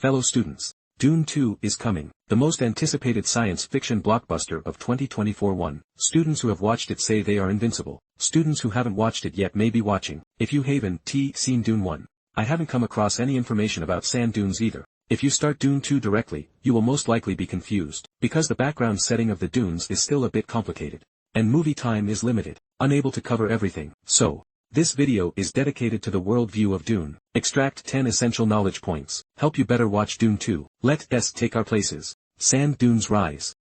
Fellow students, Dune 2 is coming, the most anticipated science fiction blockbuster of 2024. Students who have watched it say they are invincible. Students who haven't watched it yet may be watching. If you haven't seen Dune 1, I haven't come across any information about sand dunes either. If you start Dune 2 directly, you will most likely be confused, because the background setting of the dunes is still a bit complicated. And movie time is limited, unable to cover everything. So, this video is dedicated to the world view of Dune. Extract 10 essential knowledge points, help you better watch Dune 2. Let us take our places. Sand dunes rise.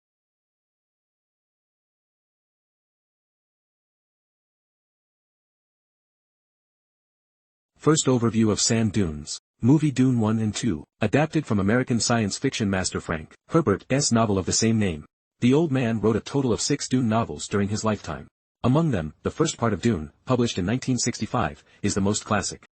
First overview of sand dunes. Movie Dune 1 and 2, adapted from American science fiction master Frank Herbert's novel of the same name. The old man wrote a total of 6 Dune novels during his lifetime. Among them, the first part of Dune, published in 1965, is the most classic.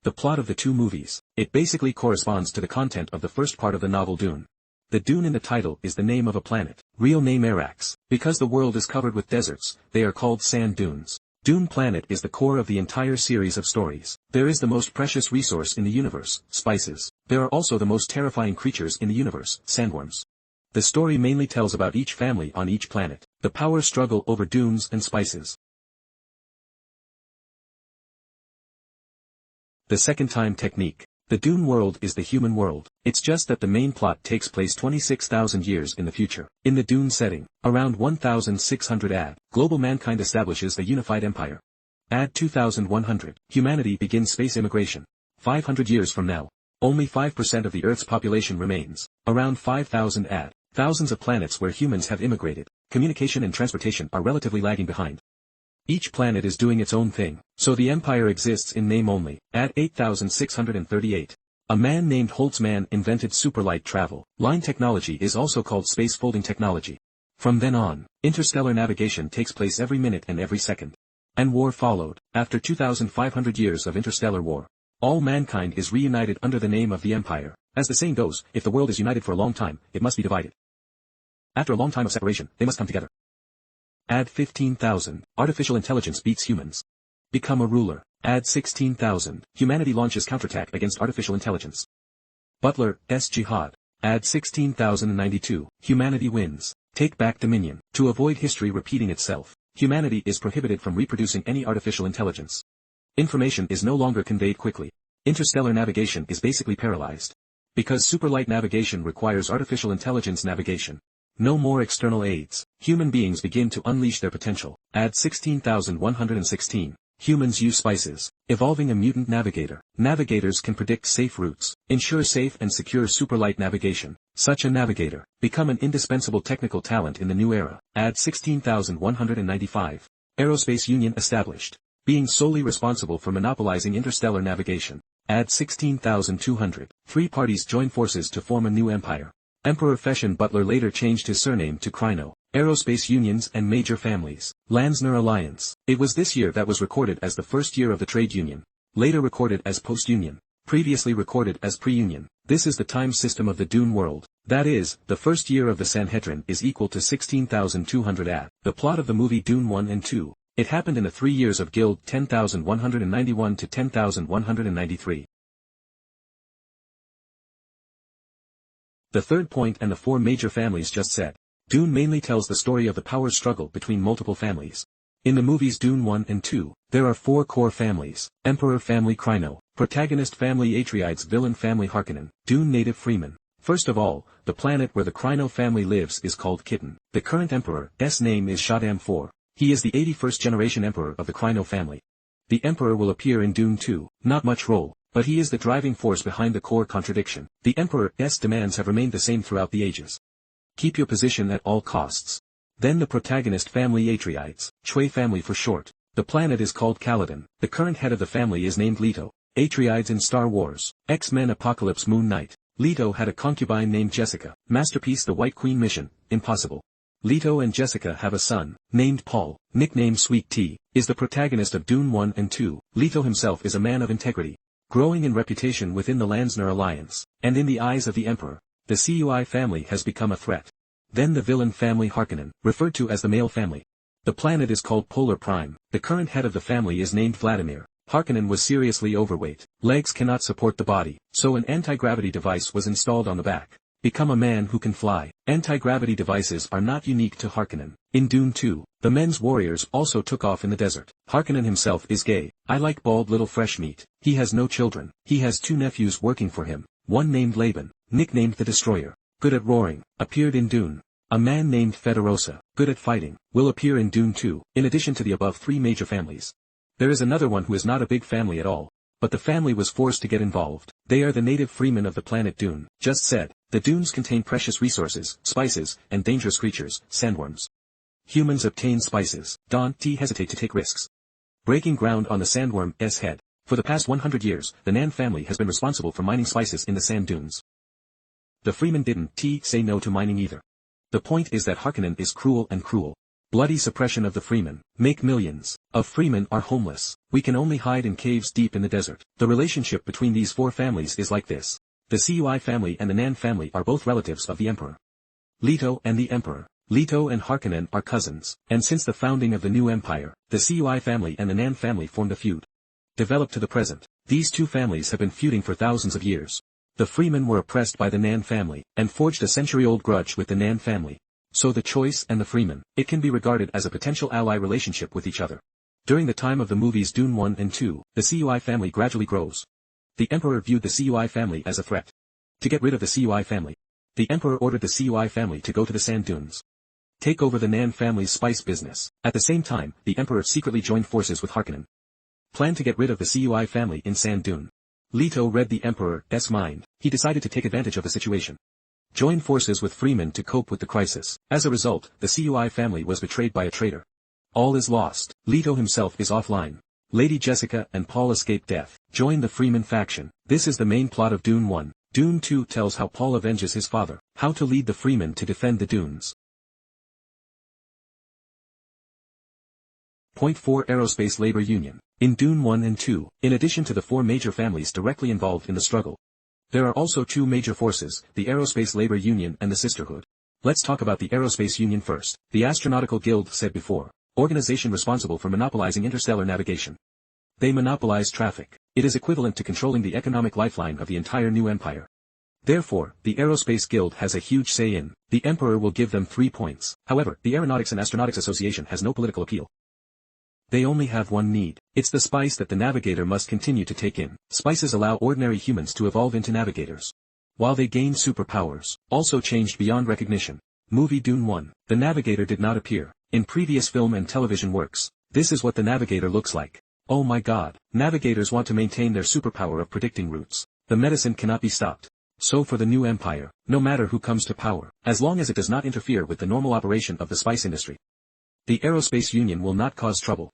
The plot of the two movies, it basically corresponds to the content of the first part of the novel Dune. The dune in the title is the name of a planet, real name Arrakis. Because the world is covered with deserts, they are called sand dunes. Dune planet is the core of the entire series of stories. There is the most precious resource in the universe, spices. There are also the most terrifying creatures in the universe, sandworms. The story mainly tells about each family on each planet, the power struggle over dunes and spices. The second time technique. The Dune world is the human world, it's just that the main plot takes place 26,000 years in the future. In the Dune setting, around 1,600 AD, global mankind establishes a unified empire. AD 2100, humanity begins space immigration. 500 years from now, only 5% of the Earth's population remains. Around 5000 AD, thousands of planets where humans have immigrated, communication and transportation are relatively lagging behind. Each planet is doing its own thing, so the empire exists in name only. At 8638, a man named Holtzman invented superlight travel. Line technology is also called space folding technology. From then on, interstellar navigation takes place every minute and every second. And war followed. After 2,500 years of interstellar war, all mankind is reunited under the name of the empire. As the saying goes, if the world is united for a long time, it must be divided. After a long time of separation, they must come together. Add 15,000, artificial intelligence beats humans. Become a ruler. Add 16,000, humanity launches counterattack against artificial intelligence. Butler's jihad. Add 16,092, humanity wins. Take back dominion. To avoid history repeating itself, humanity is prohibited from reproducing any artificial intelligence. Information is no longer conveyed quickly. Interstellar navigation is basically paralyzed. Because superlight navigation requires artificial intelligence navigation. No more external aids. Human beings begin to unleash their potential. Add 16,116. Humans use spices. Evolving a mutant navigator. Navigators can predict safe routes, ensure safe and secure superlight navigation. Such a navigator, become an indispensable technical talent in the new era. Add 16,195. Aerospace Union established. Being solely responsible for monopolizing interstellar navigation. Add 16,200. 3 parties join forces to form a new empire. Emperor Feshen Butler later changed his surname to Kryno. Aerospace Unions and Major Families. Landsner Alliance. It was this year that was recorded as the first year of the trade union. Later recorded as post-union. Previously recorded as pre-union. This is the time system of the Dune world. That is, the first year of the Sanhedrin is equal to 16,200 AD. The plot of the movie Dune 1 and 2. It happened in the 3 years of Guild 10,191 to 10,193. The third point and the 4 major families just said. Dune mainly tells the story of the power struggle between multiple families. In the movies Dune 1 and 2, there are 4 core families. Emperor family Kryno, protagonist family Atreides, villain family Harkonnen, Dune native Fremen. First of all, the planet where the Kryno family lives is called Kitton. The current emperor's name is Shaddam IV. He is the 81st generation emperor of the Kryno family. The emperor will appear in Dune 2, not much role, but he is the driving force behind the core contradiction. The emperor's demands have remained the same throughout the ages. Keep your position at all costs. Then the protagonist family Atreides, Choi family for short. The planet is called Caladan. The current head of the family is named Leto. Atreides in Star Wars, X-Men Apocalypse Moon Knight. Leto had a concubine named Jessica. Masterpiece The White Queen Mission, Impossible. Leto and Jessica have a son, named Paul, nicknamed Sweet Tea, is the protagonist of Dune 1 and 2. Leto himself is a man of integrity, growing in reputation within the Landsner Alliance, and in the eyes of the Emperor. The Cui family has become a threat. Then the villain family Harkonnen, referred to as the male family. The planet is called Polar Prime. The current head of the family is named Vladimir. Harkonnen was seriously overweight. Legs cannot support the body, so an anti-gravity device was installed on the back. Become a man who can fly. Anti-gravity devices are not unique to Harkonnen. In Dune 2, the men's warriors also took off in the desert. Harkonnen himself is gay. I like bald little fresh meat. He has no children. He has 2 nephews working for him. One named Laban, nicknamed the Destroyer, good at roaring, appeared in Dune. A man named Federosa, good at fighting, will appear in Dune 2, in addition to the above 3 major families. There is another one who is not a big family at all, but the family was forced to get involved. They are the native Fremen of the planet Dune. Just said, the Dunes contain precious resources, spices, and dangerous creatures, sandworms. Humans obtain spices, don't hesitate to take risks. Breaking ground on the sandworm's head. For the past 100 years, the Nan family has been responsible for mining spices in the sand dunes. The Fremen didn't say no to mining either. The point is that Harkonnen is cruel and cruel. Bloody suppression of the Fremen. Make millions of Fremen are homeless. We can only hide in caves deep in the desert. The relationship between these 4 families is like this. The Cui family and the Nan family are both relatives of the Emperor. Leto and the Emperor. Leto and Harkonnen are cousins, and since the founding of the new empire, the Cui family and the Nan family formed a feud. Developed to the present, these 2 families have been feuding for thousands of years. The Fremen were oppressed by the Nan family, and forged a century-old grudge with the Nan family. So the choice and the Fremen, it can be regarded as a potential ally relationship with each other. During the time of the movies Dune 1 and 2, the Cui family gradually grows. The Emperor viewed the Cui family as a threat. To get rid of the Cui family, the Emperor ordered the Cui family to go to the sand dunes. Take over the Nan family's spice business. At the same time, the Emperor secretly joined forces with Harkonnen. Planned to get rid of the Cui family in Sand Dune. Leto read the Emperor's mind. He decided to take advantage of the situation. Join forces with Fremen to cope with the crisis. As a result, the Cui family was betrayed by a traitor. All is lost. Leto himself is offline. Lady Jessica and Paul escape death. Join the Fremen faction. This is the main plot of Dune 1. Dune 2 tells how Paul avenges his father. How to lead the Fremen to defend the dunes. Point 4 Aerospace Labor Union. In Dune 1 and 2, in addition to the 4 major families directly involved in the struggle, there are also 2 major forces, the Aerospace Labor Union and the Sisterhood. Let's talk about the Aerospace Union first. The Astronautical Guild said before, organization responsible for monopolizing interstellar navigation. They monopolize traffic. It is equivalent to controlling the economic lifeline of the entire new empire. Therefore, the Aerospace Guild has a huge say in. The Emperor will give them 3 points. However, the Aeronautics and Astronautics Association has no political appeal. They only have one need. It's the spice that the navigator must continue to take in. Spices allow ordinary humans to evolve into navigators. While they gain superpowers, also changed beyond recognition. Movie Dune 1. The navigator did not appear. In previous film and television works, this is what the navigator looks like. Oh my god. Navigators want to maintain their superpower of predicting routes. The medicine cannot be stopped. So for the new empire, no matter who comes to power, as long as it does not interfere with the normal operation of the spice industry, the Aerospace Union will not cause trouble.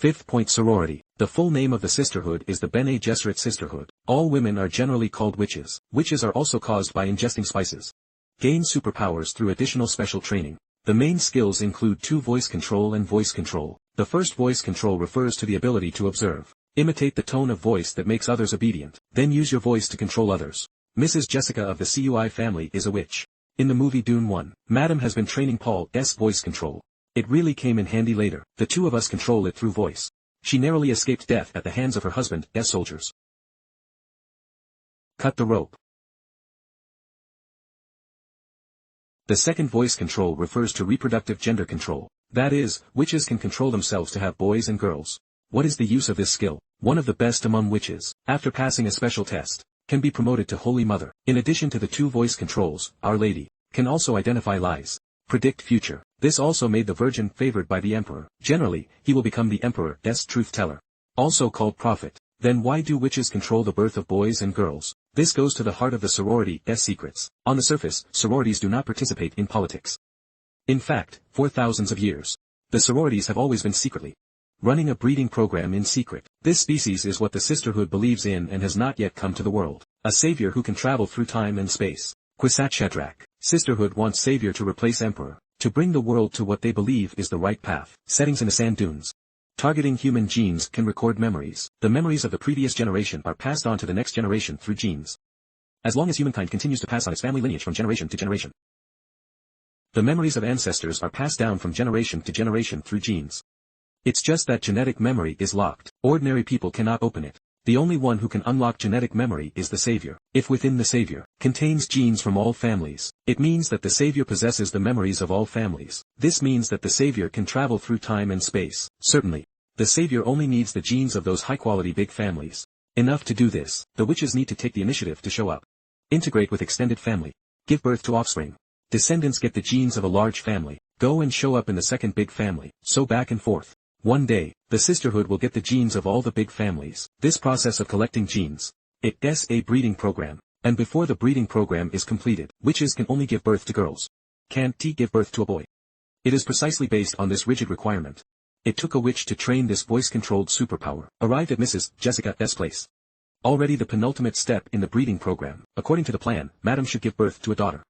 5th point Sorority. The full name of the sisterhood is the Bene Gesserit Sisterhood. All women are generally called witches. Witches are also caused by ingesting spices. Gain superpowers through additional special training. The main skills include 2 voice control and voice control. The first voice control refers to the ability to observe. Imitate the tone of voice that makes others obedient. Then use your voice to control others. Mrs. Jessica of the Cui family is a witch. In the movie Dune 1, Madame has been training Paul's voice control. It really came in handy later. The 2 of us control it through voice. She narrowly escaped death at the hands of her husband's soldiers. Cut the rope. The second voice control refers to reproductive gender control. That is, witches can control themselves to have boys and girls. What is the use of this skill? One of the best among witches, after passing a special test, can be promoted to Holy Mother. In addition to the 2 voice controls, Our Lady can also identify lies, predict future. This also made the Virgin favored by the Emperor. Generally, he will become the Emperor's truth teller, also called prophet. Then why do witches control the birth of boys and girls? This goes to the heart of the sorority's secrets. On the surface, sororities do not participate in politics. In fact, for thousands of years, the sororities have always been secretly running a breeding program in secret. This species is what the sisterhood believes in and has not yet come to the world. A savior who can travel through time and space. Kwisatz Haderach. Sisterhood wants savior to replace emperor, to bring the world to what they believe is the right path. Settings in the sand dunes. Targeting human genes can record memories. The memories of the previous generation are passed on to the next generation through genes. As long as humankind continues to pass on its family lineage from generation to generation, The memories of ancestors are passed down from generation to generation through genes. It's just that genetic memory is locked. Ordinary people cannot open it. The only one who can unlock genetic memory is the Savior. If within the Savior contains genes from all families, it means that the Savior possesses the memories of all families. This means that the Savior can travel through time and space. Certainly, the Savior only needs the genes of those high-quality big families. Enough to do this, the witches need to take the initiative to show up. Integrate with extended family. Give birth to offspring. Descendants get the genes of a large family. Go and show up in the second big family. So back and forth. One day, the sisterhood will get the genes of all the big families. This process of collecting genes, it's a breeding program. And before the breeding program is completed, witches can only give birth to girls. Can't give birth to a boy. It is precisely based on this rigid requirement. It took a witch to train this voice-controlled superpower. Arrived at Mrs. Jessica's place. Already the penultimate step in the breeding program. According to the plan, Madame should give birth to a daughter.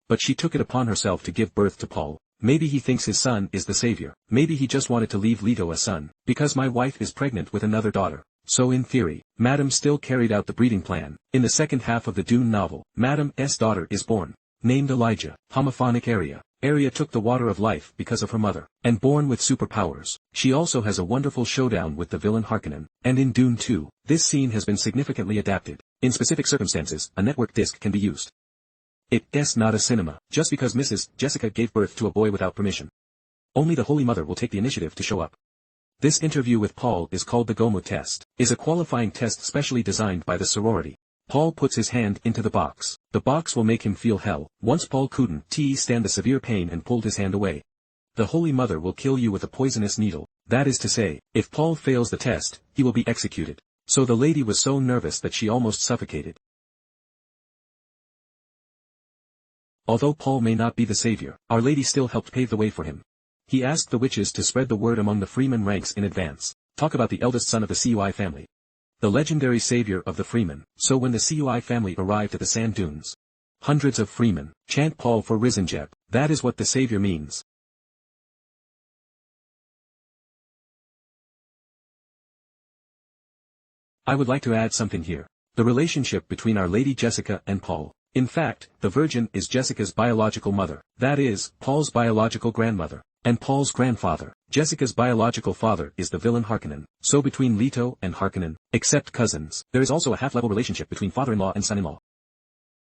But she took it upon herself to give birth to Paul. Maybe he thinks his son is the Savior. Maybe he just wanted to leave Leto a son, because my wife is pregnant with another daughter. So in theory, Madame still carried out the breeding plan. In the second half of the Dune novel, Madame's daughter is born. Named Elijah, homophonic Area. Area took the water of life because of her mother, and born with superpowers. She also has a wonderful showdown with the villain Harkonnen. And in Dune 2, this scene has been significantly adapted. In specific circumstances, a network disc can be used. It's not a cinema, just because Mrs. Jessica gave birth to a boy without permission. Only the Holy Mother will take the initiative to show up. This interview with Paul is called the Gomu test, is a qualifying test specially designed by the sorority. Paul puts his hand into the box. The box will make him feel hell. Once Paul couldn't stand the severe pain and pulled his hand away. The Holy Mother will kill you with a poisonous needle. That is to say, if Paul fails the test, he will be executed. So the lady was so nervous that she almost suffocated. Although Paul may not be the Savior, Our Lady still helped pave the way for him. He asked the witches to spread the word among the Fremen ranks in advance. Talk about the eldest son of the CUI family. The legendary savior of the Fremen. So when the CUI family arrived at the sand dunes, hundreds of Fremen chant Paul for Risenjeb. That is what the Savior means. I would like to add something here. The relationship between Our Lady Jessica and Paul. In fact, the Virgin is Jessica's biological mother. That is, Paul's biological grandmother. And Paul's grandfather. Jessica's biological father is the villain Harkonnen. So between Leto and Harkonnen, except cousins, there is also a half-level relationship between father-in-law and son-in-law.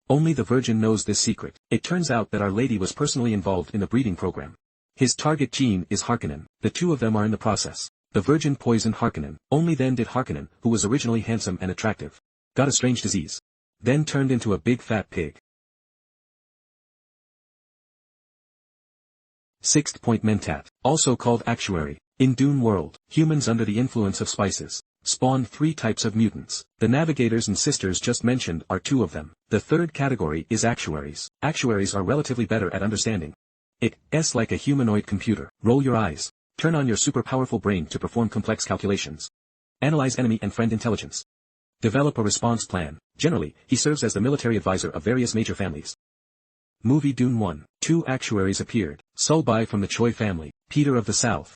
Only the Virgin knows this secret. It turns out that Our Lady was personally involved in the breeding program. His target gene is Harkonnen. The two of them are in the process. The Virgin poisoned Harkonnen. Only then did Harkonnen, who was originally handsome and attractive, got a strange disease. Then turned into a big fat pig. Sixth point, Mentat, also called actuary. In Dune world, humans under the influence of spices spawned 3 types of mutants. The navigators and sisters just mentioned are 2 of them. The third category is actuaries. Actuaries are relatively better at understanding. It's like a humanoid computer. Roll your eyes. Turn on your super powerful brain to perform complex calculations. Analyze enemy and friend intelligence. Develop a response plan. Generally, he serves as the military advisor of various major families. Movie Dune 1. 2 actuaries appeared. Sulbai from the Choi family, Peter of the South.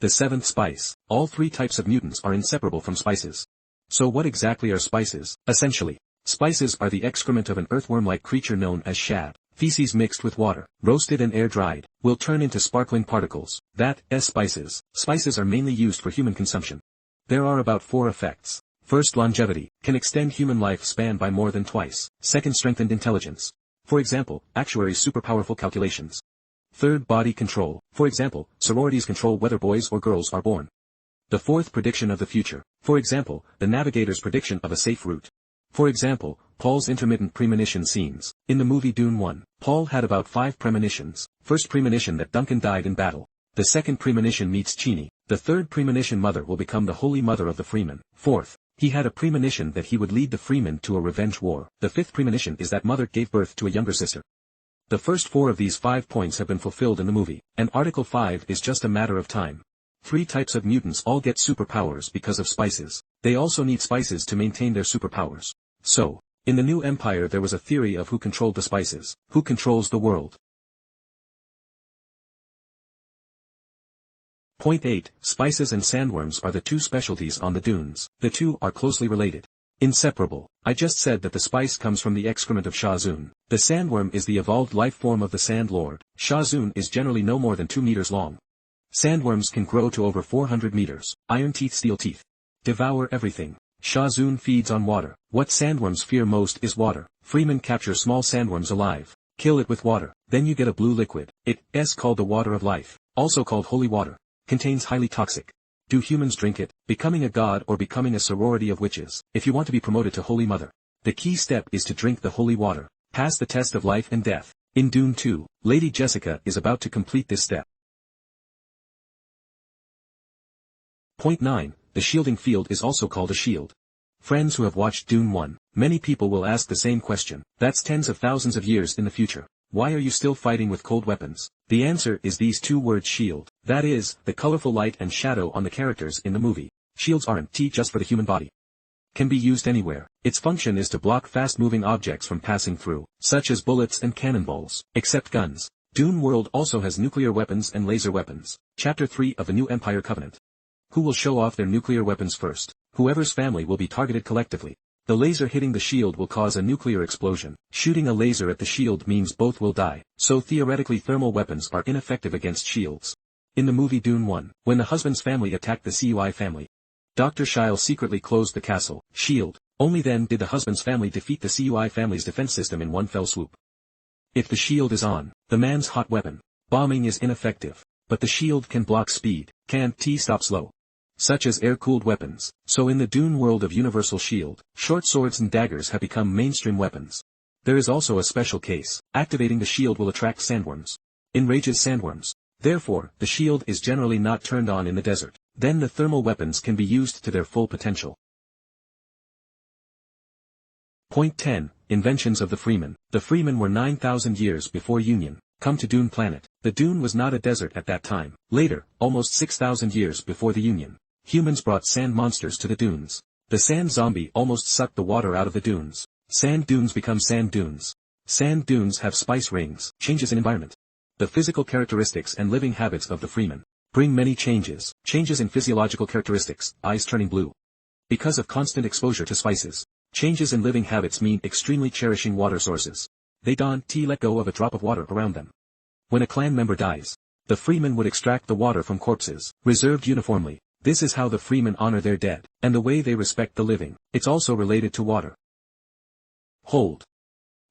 The 7th spice. All 3 types of mutants are inseparable from spices. So what exactly are spices? Essentially, spices are the excrement of an earthworm-like creature known as shad. Feces mixed with water, roasted and air-dried, will turn into sparkling particles. That's spices. Spices are mainly used for human consumption. There are about 4 effects. First, longevity, can extend human lifespan by more than twice. Second, strengthened intelligence. For example, actuaries' super-powerful calculations. Third, body control. For example, sororities control whether boys or girls are born. The 4th, prediction of the future. For example, the navigator's prediction of a safe route. For example, Paul's intermittent premonition scenes. In the movie Dune 1, Paul had about 5 premonitions. First premonition that Duncan died in battle. The second premonition meets Chini. The third premonition mother will become the Holy Mother of the Fremen. Fourth, he had a premonition that he would lead the Fremen to a revenge war. The 5th premonition is that mother gave birth to a younger sister. The first 4 of these 5 points have been fulfilled in the movie, and Article 5 is just a matter of time. 3 types of mutants all get superpowers because of spices. They also need spices to maintain their superpowers. So, in the new empire there was a theory of who controlled the spices, who controls the world. Point 8. Spices and sandworms are the 2 specialties on the dunes. The 2 are closely related. Inseparable. I just said that the spice comes from the excrement of Shazun. The sandworm is the evolved life form of the Sand Lord. Shazun is generally no more than 2 meters long. Sandworms can grow to over 400 meters. Iron teeth, steel teeth. Devour everything. Shazun feeds on water. What sandworms fear most is water. Fremen capture small sandworms alive. Kill it with water. Then you get a blue liquid. It is called the water of life. Also called holy water. Contains highly toxic. Do humans drink it, becoming a god or becoming a sorority of witches? If you want to be promoted to Holy Mother, the key step is to drink the holy water. Pass the test of life and death. In Dune 2, Lady Jessica is about to complete this step. Point 9. The shielding field is also called a shield. Friends who have watched Dune 1, many people will ask the same question. That's tens of thousands of years in the future. Why are you still fighting with cold weapons? The answer is these two words: shield. That is, the colorful light and shadow on the characters in the movie. Shields aren't just for the human body. Can be used anywhere. Its function is to block fast-moving objects from passing through, such as bullets and cannonballs. Except guns. Dune World also has nuclear weapons and laser weapons. Chapter 3 of the New Empire Covenant. Who will show off their nuclear weapons first? Whoever's family will be targeted collectively. The laser hitting the shield will cause a nuclear explosion. Shooting a laser at the shield means both will die, so theoretically thermal weapons are ineffective against shields. In the movie Dune 1, when the husband's family attacked the CUI family, Dr. Shile secretly closed the castle shield. Only then did the husband's family defeat the CUI family's defense system in one fell swoop. If the shield is on, the man's hot weapon, bombing is ineffective. But the shield can block speed, can't stop slow. Such as air-cooled weapons. So in the Dune world of Universal Shield, short swords and daggers have become mainstream weapons. There is also a special case. Activating the shield will attract sandworms. Enrages sandworms. Therefore, the shield is generally not turned on in the desert. Then the thermal weapons can be used to their full potential. Point 10. Inventions of the Fremen. The Fremen were 9,000 years before Union. Come to Dune planet. The Dune was not a desert at that time. Later, almost 6,000 years before the Union, humans brought sand monsters to the dunes. The sand zombie almost sucked the water out of the dunes. Sand dunes become sand dunes. Sand dunes have spice rings. Changes in environment. The physical characteristics and living habits of the Fremen bring many changes. Changes in physiological characteristics, eyes turning blue because of constant exposure to spices. Changes in living habits mean extremely cherishing water sources. They don't let go of a drop of water around them. When a clan member dies, the Fremen would extract the water from corpses, reserved uniformly. This is how the Fremen honor their dead, and the way they respect the living. It's also related to water. Hold.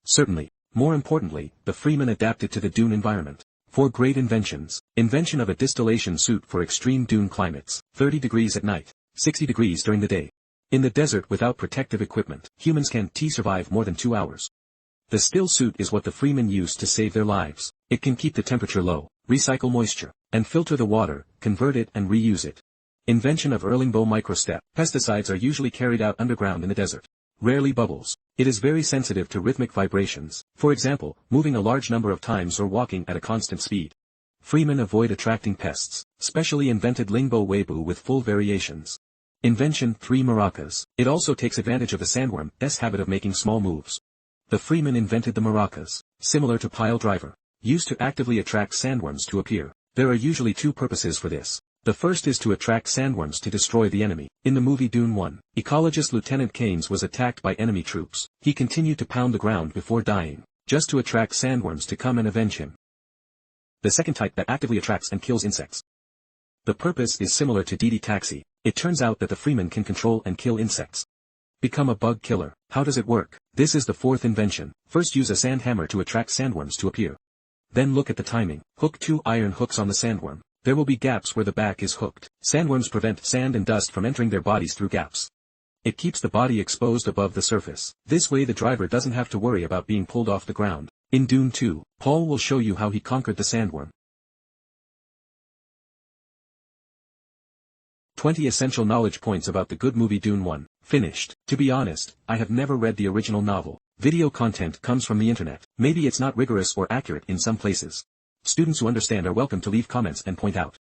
Certainly. More importantly, the Fremen adapted to the Dune environment. 4 great inventions. Invention of a distillation suit for extreme Dune climates. 30 degrees at night, 60 degrees during the day. In the desert without protective equipment, humans can't survive more than 2 hours. The still suit is what the Fremen used to save their lives. It can keep the temperature low, recycle moisture, and filter the water, convert it and reuse it. Invention of Erlingbow microstep. Pesticides are usually carried out underground in the desert. Rarely bubbles. It is very sensitive to rhythmic vibrations, for example, moving a large number of times or walking at a constant speed. Fremen avoid attracting pests. Specially invented Lingbo Weibo with full variations. Invention 3 maracas. It also takes advantage of the sandworm's habit of making small moves. The Fremen invented the maracas, similar to pile driver, used to actively attract sandworms to appear. There are usually 2 purposes for this. The first is to attract sandworms to destroy the enemy. In the movie Dune 1, ecologist Lieutenant Keynes was attacked by enemy troops. He continued to pound the ground before dying, just to attract sandworms to come and avenge him. The second type that actively attracts and kills insects. The purpose is similar to DD Taxi. It turns out that the Fremen can control and kill insects. Become a bug killer. How does it work? This is the 4th invention. First, use a sand hammer to attract sandworms to appear. Then look at the timing. Hook 2 iron hooks on the sandworm. There will be gaps where the back is hooked. Sandworms prevent sand and dust from entering their bodies through gaps. It keeps the body exposed above the surface. This way the driver doesn't have to worry about being pulled off the ground. In Dune 2, Paul will show you how he conquered the sandworm. 20 essential knowledge points about the good movie Dune 1. Finished. To be honest, I have never read the original novel. Video content comes from the internet. Maybe it's not rigorous or accurate in some places. Students who understand are welcome to leave comments and point out.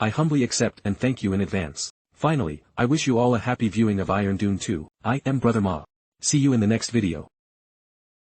I humbly accept and thank you in advance. Finally, I wish you all a happy viewing of Iron Dune 2. I am Brother Ma. See you in the next video.